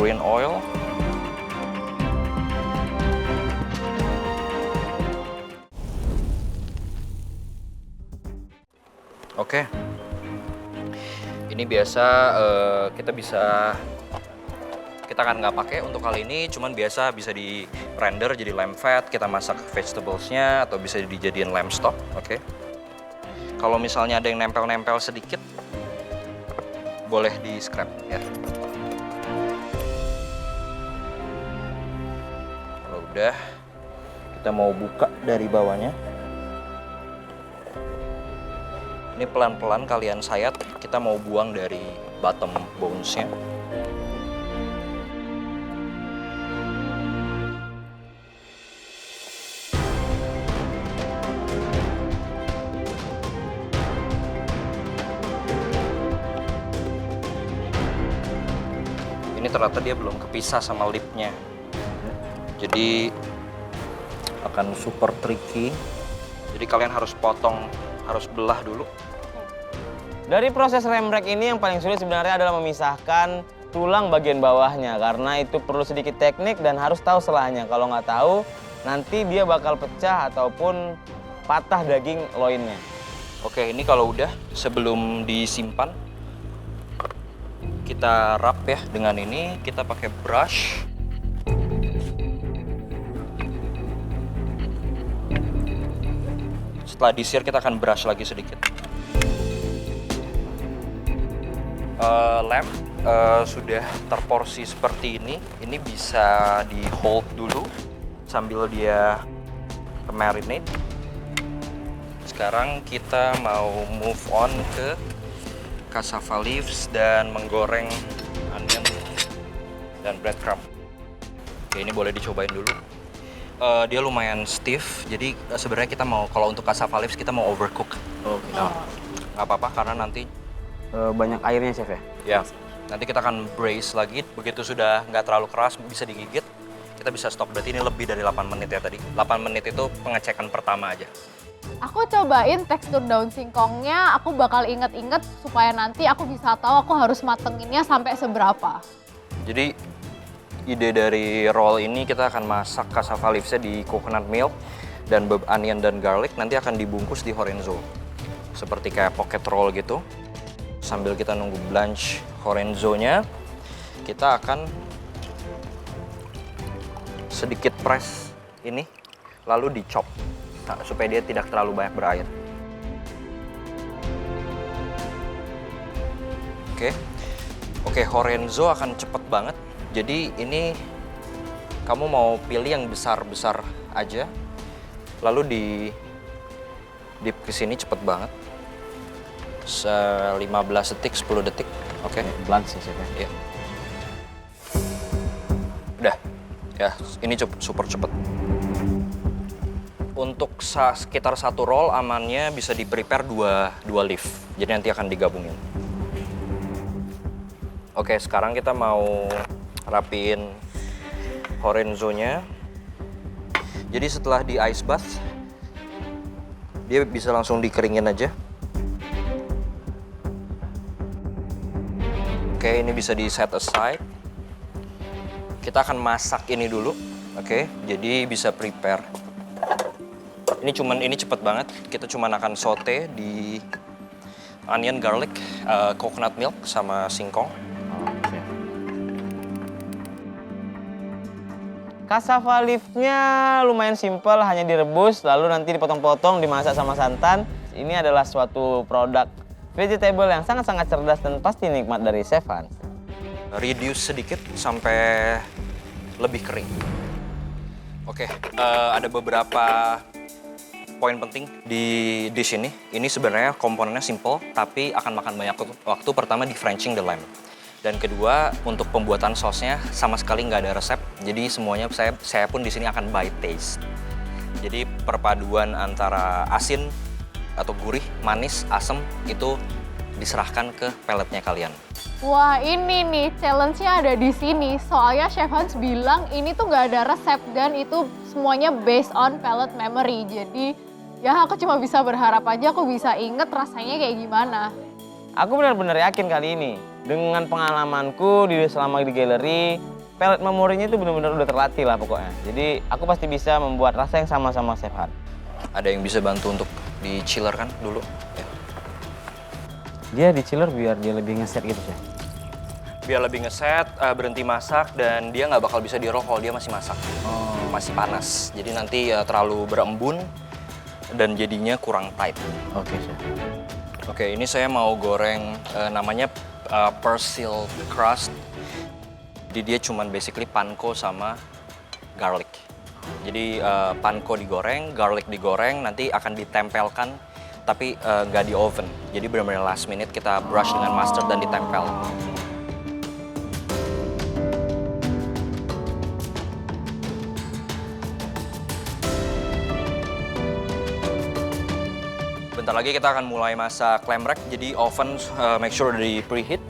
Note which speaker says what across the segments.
Speaker 1: throw in oil. Oke. Ini biasa kita kan nggak pakai untuk kali ini, cuman biasa bisa di render jadi lamb fat, kita masak vegetablesnya atau bisa dijadiin lamb stock. Oke. Kalau misalnya ada yang nempel-nempel sedikit, boleh di scrap ya. Kalau udah, kita mau buka dari bawahnya. Ini pelan-pelan kalian sayat, kita mau buang dari bottom bones-nya. Ini ternyata dia belum kepisah sama lipnya. Jadi akan super tricky. Jadi kalian harus potong, harus belah dulu.
Speaker 2: Dari proses rembrek ini yang paling sulit sebenarnya adalah memisahkan tulang bagian bawahnya. Karena itu perlu sedikit teknik dan harus tahu selahnya. Kalau nggak tahu, nanti dia bakal pecah ataupun patah daging loinnya.
Speaker 1: Oke, ini kalau udah, sebelum disimpan, kita wrap ya dengan ini. Kita pakai brush. Setelah disir, kita akan brush lagi sedikit. Lamb sudah terporsi seperti ini. Ini bisa di hold dulu sambil dia marinate. Sekarang kita mau move on ke cassava leaves dan menggoreng onion dan breadcrumb. Oke, ini boleh dicobain dulu. Dia lumayan stiff, jadi sebenarnya kita mau, kalau untuk cassava leaves kita mau overcook. Nggak apa-apa karena nanti
Speaker 2: Banyak airnya, Chef ya?
Speaker 1: ya nanti kita akan braise lagi. Begitu sudah nggak terlalu keras, bisa digigit, kita bisa stop. Berarti ini lebih dari 8 menit ya tadi. 8 menit itu pengecekan pertama aja.
Speaker 3: Aku cobain tekstur daun singkongnya, aku bakal inget-inget supaya nanti aku bisa tahu aku harus matenginnya sampai seberapa.
Speaker 1: Jadi ide dari roll ini, kita akan masak cassava leaves-nya di coconut milk dan onion dan garlic, nanti akan dibungkus di horenzo. Seperti kayak pocket roll gitu. Sambil kita nunggu blanch horenzo-nya, kita akan sedikit press ini, lalu di-chop supaya dia tidak terlalu banyak berair. Oke, horenzo akan cepet banget. Jadi ini kamu mau pilih yang besar-besar aja, lalu dip ke sini cepet banget. 15 detik, 10 detik. Oke.
Speaker 2: Blanch sih, Chef ya?
Speaker 1: Iya. Udah. Ya, ini super cepet. Untuk sekitar 1 roll amannya bisa di-prepare 2 leaf. Jadi nanti akan digabungin. Oke, sekarang kita mau rapiin horenzo-nya. Jadi setelah di ice bath, dia bisa langsung dikeringin aja. Oke, ini bisa di set aside. Kita akan masak ini dulu. Oke, jadi bisa prepare. Ini cepet banget. Kita cuma akan saute di onion, garlic, coconut milk sama singkong.
Speaker 2: Cassava leaf-nya lumayan simpel, hanya direbus, lalu nanti dipotong-potong, dimasak sama santan. Ini adalah suatu produk vegetable yang sangat-sangat cerdas dan pasti nikmat dari Chef Hans.
Speaker 1: Reduce sedikit sampai lebih kering. Oke, ada beberapa poin penting di dish ini. Ini sebenarnya komponennya simple, tapi akan makan banyak waktu. Pertama, di Frenching the lamb. Dan kedua, untuk pembuatan sausnya sama sekali nggak ada resep. Jadi semuanya saya pun di sini akan by taste. Jadi perpaduan antara asin atau gurih, manis, asam itu diserahkan ke peletnya kalian.
Speaker 3: Wah, ini nih challenge-nya ada di sini. Soalnya Chef Hans bilang ini tuh nggak ada resep dan itu semuanya based on palate memory. Jadi ya aku cuma bisa berharap aja aku bisa inget rasanya kayak gimana.
Speaker 2: Aku benar-benar yakin kali ini. Dengan pengalamanku selama di galeri, pellet memorinya itu benar-benar udah terlatih lah pokoknya. Jadi aku pasti bisa membuat rasa yang sama-sama Chef Han.
Speaker 1: Ada yang bisa bantu untuk di chiller kan dulu? Ya.
Speaker 2: Dia di chiller biar dia lebih ngeset gitu Chef.
Speaker 1: Biar lebih ngeset, berhenti masak, dan dia nggak bakal bisa di-roll kalau dia masih masak. Masih panas. Jadi nanti terlalu berembun dan jadinya kurang tight.
Speaker 2: Oke Chef.
Speaker 1: Oke, ini saya mau goreng namanya persil crust. Jadi dia cuman basically panko sama garlic. Jadi panko digoreng, garlic digoreng, nanti akan ditempelkan tapi nggak di oven. Jadi benar-benar last minute kita brush dengan mustard dan ditempel. Bentar lagi kita akan mulai masak clam rack, jadi oven make sure di preheat.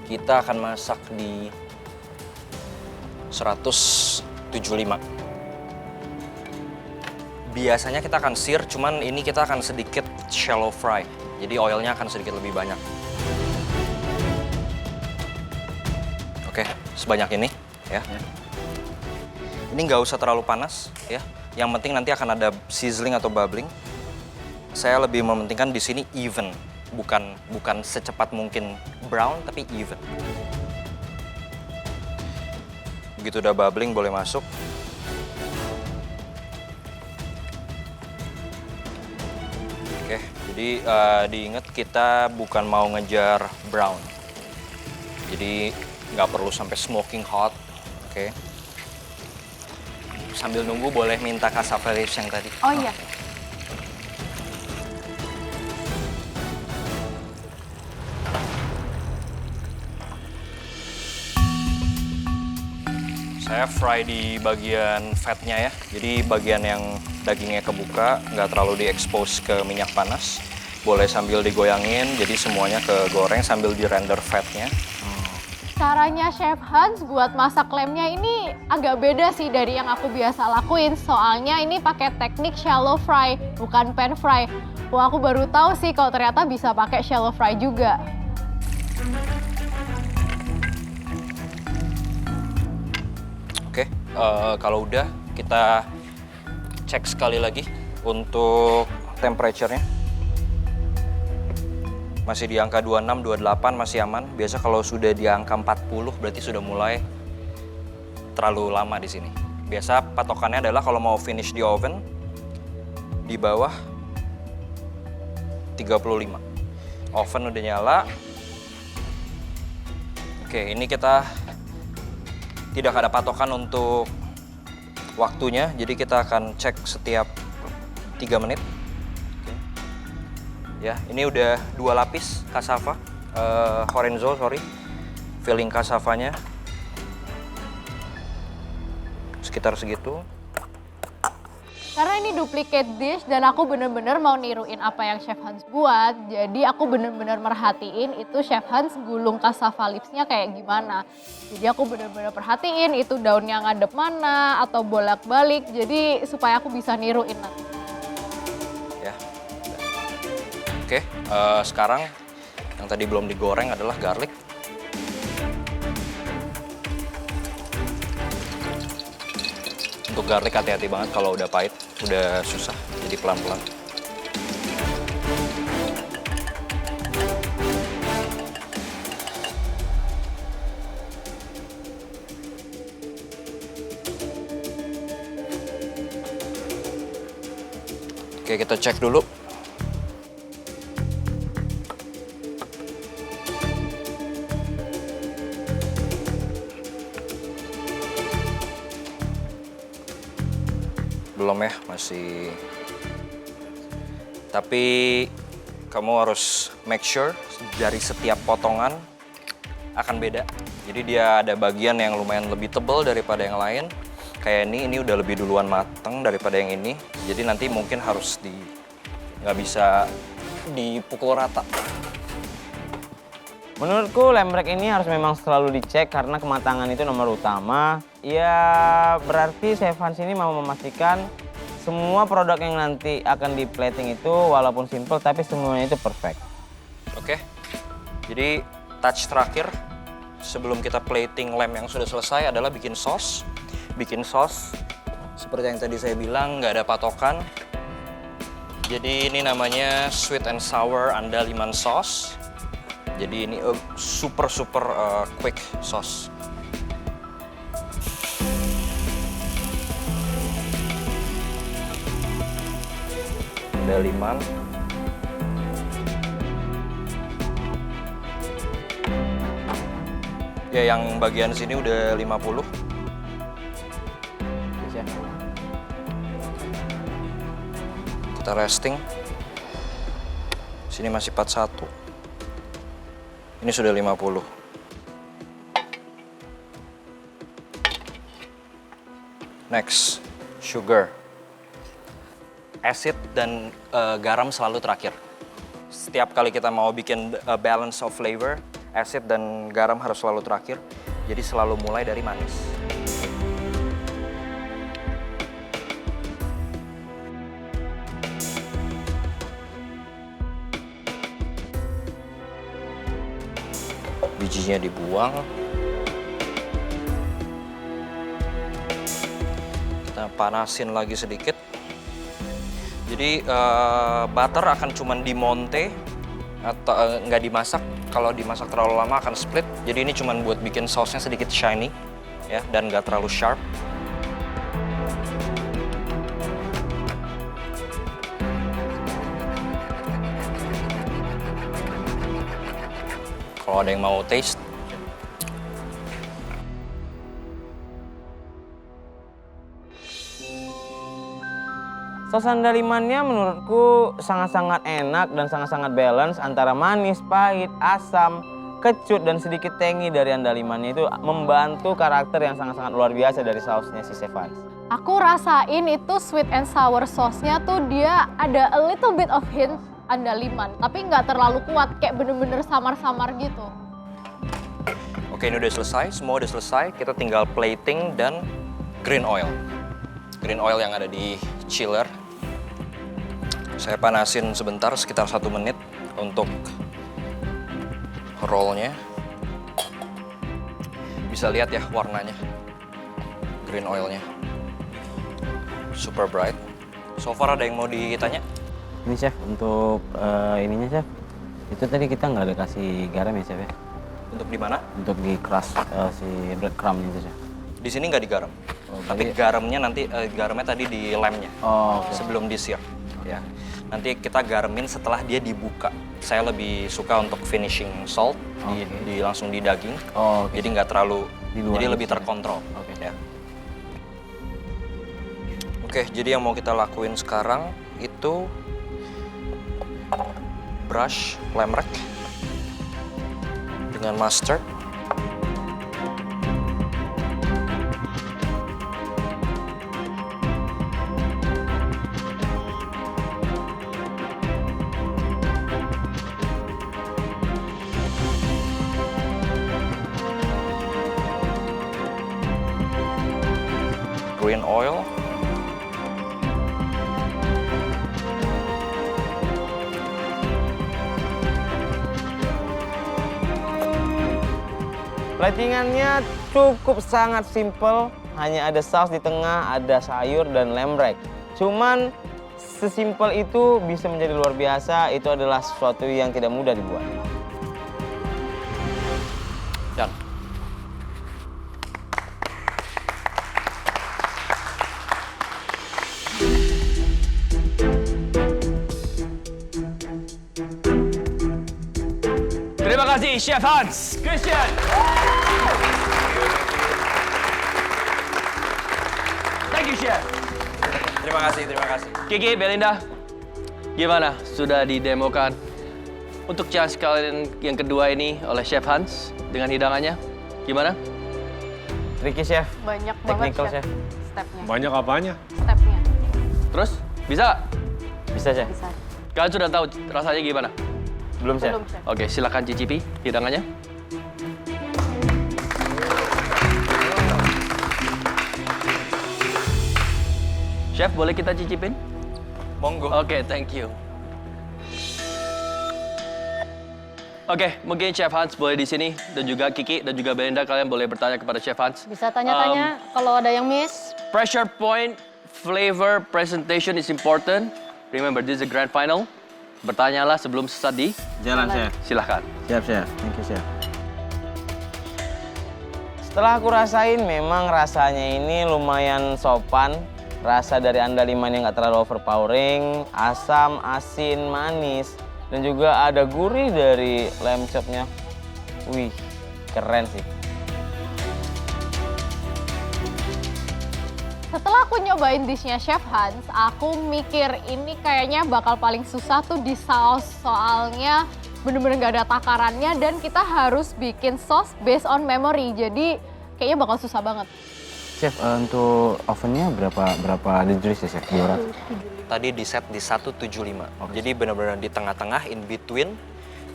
Speaker 1: Kita akan masak di 175. Biasanya kita akan sear, cuman ini kita akan sedikit shallow fry. Jadi oilnya akan sedikit lebih banyak. Oke, sebanyak ini ya. Ini nggak usah terlalu panas ya. Yang penting nanti akan ada sizzling atau bubbling. Saya lebih mementingkan di sini even, bukan secepat mungkin brown tapi even. Begitu udah bubbling boleh masuk. Oke, jadi diingat kita bukan mau ngejar brown. Jadi nggak perlu sampai smoking hot. Oke. Sambil nunggu boleh minta cassava leaves yang tadi.
Speaker 3: Oh iya.
Speaker 1: Saya fry di bagian fatnya ya, jadi bagian yang dagingnya kebuka, nggak terlalu diekspos ke minyak panas. Boleh sambil digoyangin, jadi semuanya kegoreng sambil di-render fatnya.
Speaker 3: Caranya Chef Hans buat masak lemnya ini agak beda sih dari yang aku biasa lakuin. Soalnya ini pakai teknik shallow fry, bukan pan fry. Wah, aku baru tahu sih kalau ternyata bisa pakai shallow fry juga.
Speaker 1: Oke, kalau udah kita cek sekali lagi untuk temperature-nya. Masih di angka 26, 28 masih aman. Biasa kalau sudah di angka 40 berarti sudah mulai terlalu lama di sini. Biasa patokannya adalah kalau mau finish di oven di bawah 35. Oven udah nyala. Oke, ini kita tidak ada patokan untuk waktunya, jadi kita akan cek setiap 3 menit. Oke. Ya, ini udah 2 lapis cassava, horenzo, filling cassavanya sekitar segitu.
Speaker 3: Karena ini duplicate dish dan aku bener-bener mau niruin apa yang Chef Hans buat. Jadi aku bener-bener merhatiin itu Chef Hans gulung cassava leaves-nya kayak gimana. Jadi aku bener-bener perhatiin itu daunnya ngadep mana atau bolak-balik. Jadi supaya aku bisa niruin nanti.
Speaker 1: Ya. Oke, sekarang yang tadi belum digoreng adalah garlic. Untuk garlic hati-hati banget kalau udah pahit, udah susah, jadi pelan-pelan. Oke, kita cek dulu. Belum ya, masih. Tapi kamu harus make sure dari setiap potongan akan beda. Jadi dia ada bagian yang lumayan lebih tebal daripada yang lain. Kayak ini udah lebih duluan mateng daripada yang ini. Jadi nanti mungkin harus nggak bisa dipukul rata.
Speaker 2: Menurutku lemrek ini harus memang selalu dicek karena kematangan itu nomor utama. Ya berarti Chef Hans ini mau memastikan semua produk yang nanti akan di plating itu walaupun simple tapi semuanya itu perfect.
Speaker 1: Oke, jadi touch terakhir sebelum kita plating lamb yang sudah selesai adalah bikin sauce. Bikin sauce seperti yang tadi saya bilang, nggak ada patokan. Jadi ini namanya sweet and sour andaliman sauce. Jadi ini super quick sauce. Andaliman. Ya, yang bagian sini udah 50.
Speaker 2: Chef.
Speaker 1: Kita resting. Sini masih 41. Ini sudah 50. Next, sugar. Acid dan garam selalu terakhir. Setiap kali kita mau bikin balance of flavor, acid dan garam harus selalu terakhir. Jadi selalu mulai dari manis. Bijinya dibuang. Kita panasin lagi sedikit. Jadi butter akan cuman dimonte atau nggak dimasak. Kalau dimasak terlalu lama akan split. Jadi ini cuman buat bikin sausnya sedikit shiny ya, dan nggak terlalu sharp. Kalau ada yang mau taste.
Speaker 2: Saus andalimannya menurutku sangat-sangat enak dan sangat-sangat balance antara manis, pahit, asam, kecut, dan sedikit tangy dari andalimannya itu membantu karakter yang sangat-sangat luar biasa dari sausnya si Chef Hans.
Speaker 3: Aku rasain itu sweet and sour sauce-nya tuh dia ada a little bit of hint andaliman, tapi nggak terlalu kuat, kayak bener-bener samar-samar gitu.
Speaker 1: Oke, ini udah selesai, semua udah selesai. Kita tinggal plating dan green oil. Green oil yang ada di chiller. Saya panasin sebentar, sekitar 1 menit untuk rollnya. Bisa lihat ya warnanya, green oilnya. Super bright. So far ada yang mau ditanya?
Speaker 2: Ini Chef, untuk ininya Chef, itu tadi kita nggak ada kasih garam ya Chef ya?
Speaker 1: Untuk di mana?
Speaker 2: Untuk di crush si breadcrumb itu Chef.
Speaker 1: Di sini nggak digaram. Tapi garamnya nanti garamnya tadi di lemnya.
Speaker 2: Oh, okay.
Speaker 1: Sebelum di-sear. Ya. Nanti kita garamin setelah dia dibuka. Saya lebih suka untuk finishing salt di langsung di daging.
Speaker 2: Oh, okay.
Speaker 1: Jadi nggak terlalu, jadi lebih
Speaker 2: ya?
Speaker 1: terkontrol.
Speaker 2: Oke.
Speaker 1: Ya. Oke, jadi yang mau kita lakuin sekarang itu brush lamb rack dengan mustard. Green oil.
Speaker 2: Platingannya cukup sangat simple, hanya ada saus di tengah, ada sayur dan lamb rack. Cuman sesimpel itu bisa menjadi luar biasa, itu adalah sesuatu yang tidak mudah dibuat.
Speaker 1: Dan
Speaker 4: terima kasih Chef Hans, Christian. Thank you Chef.
Speaker 1: terima kasih.
Speaker 4: Kiki, Belinda, gimana? Sudah didemokan untuk chance kalian yang kedua ini oleh Chef Hans dengan hidangannya? Gimana?
Speaker 2: Tricky Chef.
Speaker 3: Banyak banget
Speaker 2: Technical,
Speaker 3: chef
Speaker 2: Chef.
Speaker 3: stepnya.
Speaker 5: Banyak apanya?
Speaker 3: Stepnya
Speaker 4: Terus bisa?
Speaker 2: Bisa Chef?
Speaker 3: bisa.
Speaker 4: Kalian sudah tahu rasanya gimana?
Speaker 2: Belum Chef?
Speaker 3: Belum chef.
Speaker 4: Oke, silakan cicipi hidangannya. Chef, boleh kita cicipin?
Speaker 1: Monggo.
Speaker 4: Oke, thank you. Oke, mungkin Chef Hans boleh di sini dan juga Kiki dan juga Belinda, kalian boleh bertanya kepada Chef Hans.
Speaker 5: Bisa tanya-tanya kalau ada yang miss.
Speaker 4: Pressure point, flavor, presentation is important. Remember, this is the grand final. Bertanyalah sebelum sesat di.
Speaker 2: Jalan, Chef.
Speaker 4: Silahkan.
Speaker 2: Siap, Chef. Thank you, Chef. Setelah aku rasain, memang rasanya ini lumayan sopan. Rasa dari andaliman yang nggak terlalu overpowering, asam, asin, manis, dan juga ada gurih dari lamb chopnya. Wih, keren sih.
Speaker 3: Setelah aku nyobain dishnya Chef Hans, aku mikir ini kayaknya bakal paling susah tuh di saus. Soalnya bener-bener gak ada takarannya dan kita harus bikin sauce based on memory. Jadi kayaknya bakal susah banget.
Speaker 2: Chef, untuk ovennya berapa degrees ya, Chef? 200?
Speaker 1: Tadi di set di 175. Jadi benar-benar di tengah-tengah, in between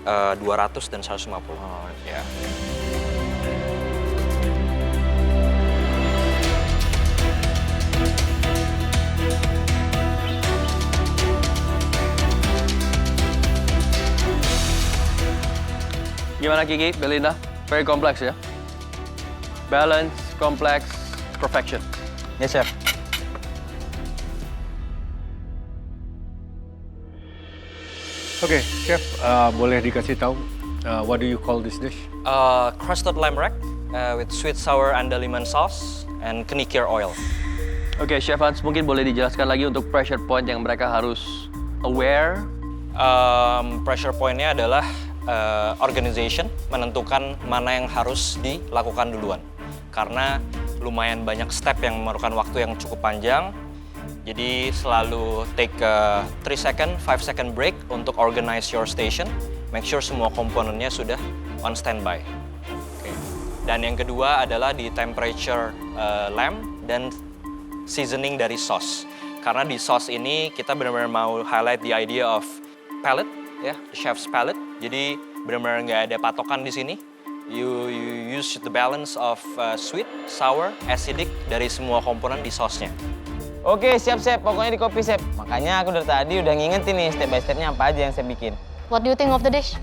Speaker 1: 200 dan 150. Ya.
Speaker 4: Gimana Kiki, Belinda? Very complex ya? Balance, complex, perfection.
Speaker 2: Ya, Chef.
Speaker 6: Oke, Chef, boleh dikasih tahu what do you call this dish?
Speaker 1: Crusted lamb rack with sweet sour andaliman sauce and kenikir oil.
Speaker 4: Oke, Chef Hans, mungkin boleh dijelaskan lagi untuk pressure point yang mereka harus aware.
Speaker 1: Pressure point-nya adalah organization, menentukan mana yang harus dilakukan duluan. Karena lumayan banyak step yang memerlukan waktu yang cukup panjang. Jadi selalu take a 3 second, 5 second break untuk organize your station. Make sure semua komponennya sudah on standby. Oke. Dan yang kedua adalah di temperature lamb dan seasoning dari sauce. Karena di sauce ini kita benar-benar mau highlight the idea of palate, ya, chef's palate. Jadi benar-benar nggak ada patokan di sini. You use the balance of sweet, sour, acidic dari semua komponen di sauce-nya.
Speaker 2: Oke, siap, Chef. Pokoknya di copy, Chef. Makanya aku dari tadi udah ngingetin nih step by step-nya apa aja yang saya bikin.
Speaker 5: What do you think of the dish?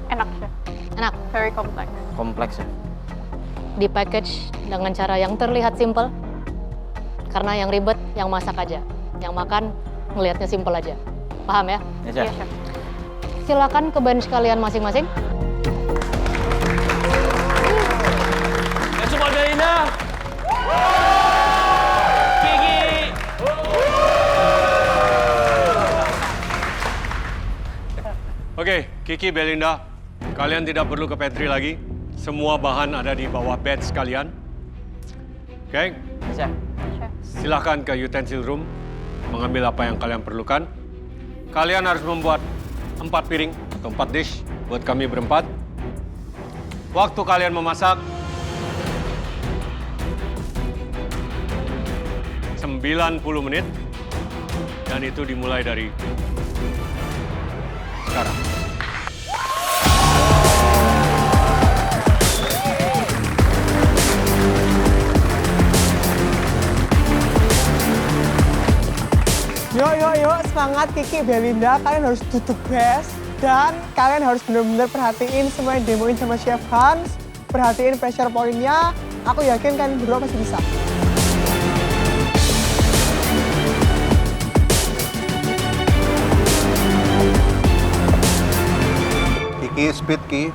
Speaker 3: Enak, Chef.
Speaker 5: Enak.
Speaker 3: Very complex.
Speaker 2: Kompleks, Chef.
Speaker 5: Di package dengan cara yang terlihat simple. Karena yang ribet, yang masak aja. Yang makan, ngelihatnya simple aja. Paham ya?
Speaker 2: Ya, Chef.
Speaker 3: Iya, Chef.
Speaker 5: Silakan ke bench kalian masing-masing.
Speaker 4: Dan semua Belinda. Kiki.
Speaker 6: Oke, Kiki, Belinda, kalian tidak perlu ke pantry lagi. Semua bahan ada di bawah bed sekalian. Oke,
Speaker 2: Ya, Chef.
Speaker 6: silahkan ke utensil room, mengambil apa yang kalian perlukan. Kalian harus membuat 4 piring atau 4 dish buat kami berempat. Waktu kalian memasak 90 menit dan itu dimulai dari sekarang.
Speaker 7: Yuk, semangat Kiki, Belinda, kalian harus do the best. Dan kalian harus benar-benar perhatiin semua yang demoin sama Chef Hans. Perhatiin pressure point-nya, aku yakin kalian berdua pasti bisa.
Speaker 8: Kiki, speed Ki.